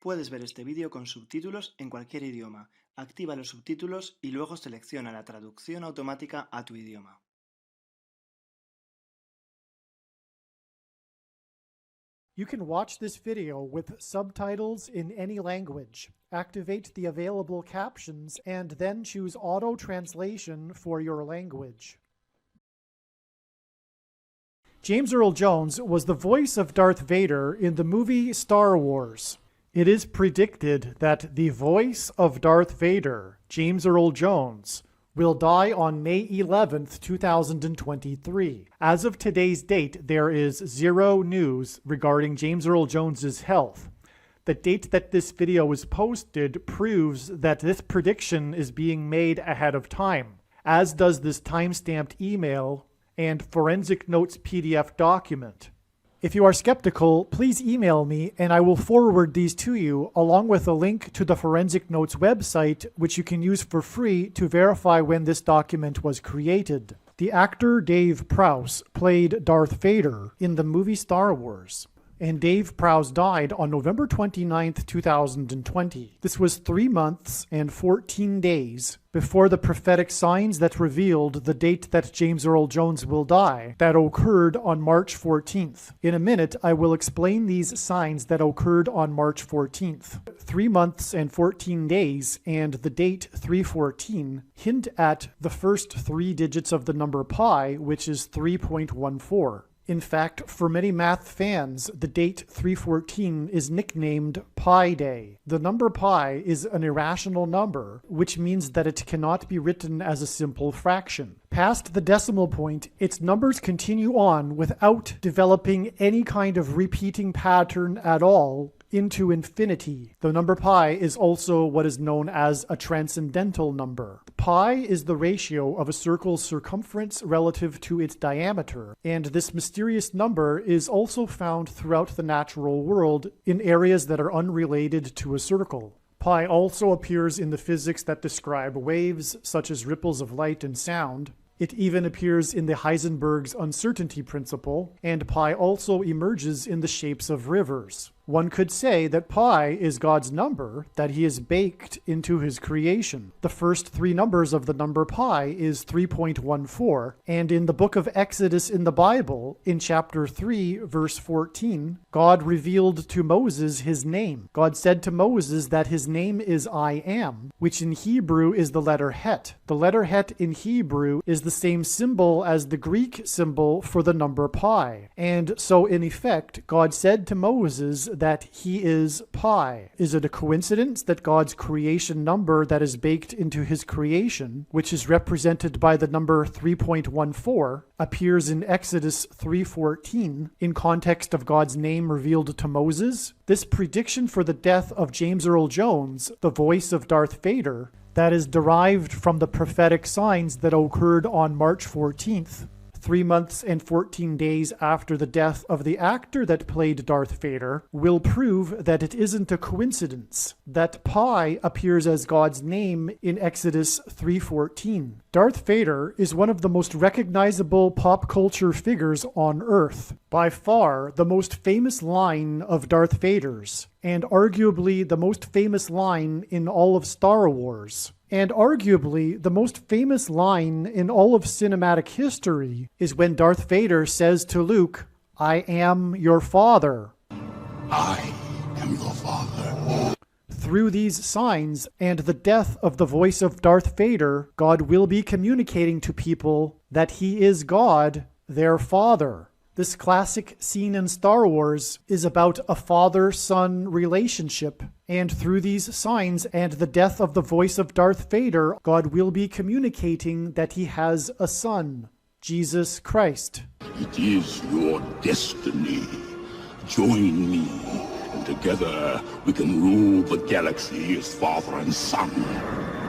Puedes ver este vídeo con subtítulos en cualquier idioma. Activa los subtítulos y luego selecciona la traducción automática a tu idioma. You can watch this video with subtitles in any language. Activate the available captions and then choose Auto Translation for your language. James Earl Jones was the voice of Darth Vader in the movie Star Wars. It is predicted that the voice of Darth Vader, James Earl Jones, will die on May 11th, 2023. As of today's date, there is zero news regarding James Earl Jones's health. The date that this video was posted proves that this prediction is being made ahead of time, as does this timestamped email and forensic notes PDF document. If you are skeptical, please email me and I will forward these to you along with a link to the Forensic Notes website, which you can use for free to verify when this document was created. The actor Dave Prowse played Darth Vader in the movie Star Wars, and Dave Prowse died on November 29th, 2020. This was 3 months and 14 days before the prophetic signs that revealed the date that James Earl Jones will die, that occurred on March 14th. In a minute, I will explain these signs that occurred on March 14th. 3 months and 14 days and the date 314 hint at the first 3 digits of the number pi, which is 3.14. In fact, for many math fans, the date 314 is nicknamed Pi Day. The number pi is an irrational number, which means that it cannot be written as a simple fraction. Past the decimal point, its numbers continue on without developing any kind of repeating pattern at all into infinity. The number pi is also what is known as a transcendental number. Pi is the ratio of a circle's circumference relative to its diameter, and this mysterious number is also found throughout the natural world in areas that are unrelated to a circle. Pi also appears in the physics that describe waves, such as ripples of light and sound. It even appears in the Heisenberg's uncertainty principle, and pi also emerges in the shapes of rivers. One could say that pi is God's number that he has baked into his creation. The first 3 numbers of the number pi is 3.14, and in the book of Exodus in the Bible, in chapter 3, verse 14, God revealed to Moses his name. God said to Moses that his name is I Am, which in Hebrew is the letter Het. The letter Het in Hebrew is the same symbol as the Greek symbol for the number pi. And so in effect, God said to Moses that he is pi. Is it a coincidence that God's creation number that is baked into his creation, which is represented by the number 3.14, appears in Exodus 3:14 in context of God's name revealed to Moses? This prediction for the death of James Earl Jones, the voice of Darth Vader, that is derived from the prophetic signs that occurred on March 14th, 3 months and 14 days after the death of the actor that played Darth Vader, will prove that it isn't a coincidence that pi appears as God's name in Exodus 3:14. Darth Vader is one of the most recognizable pop culture figures on Earth. By far, the most famous line of Darth Vader's, and arguably the most famous line in all of Star Wars. And arguably, the most famous line in all of cinematic history is when Darth Vader says to Luke, I am your father. I am your father. Through these signs and the death of the voice of Darth Vader, God will be communicating to people that he is God, their father. This classic scene in Star Wars is about a father-son relationship, and through these signs and the death of the voice of Darth Vader, God will be communicating that he has a son, Jesus Christ. It is your destiny. Join me, and together we can rule the galaxy as father and son.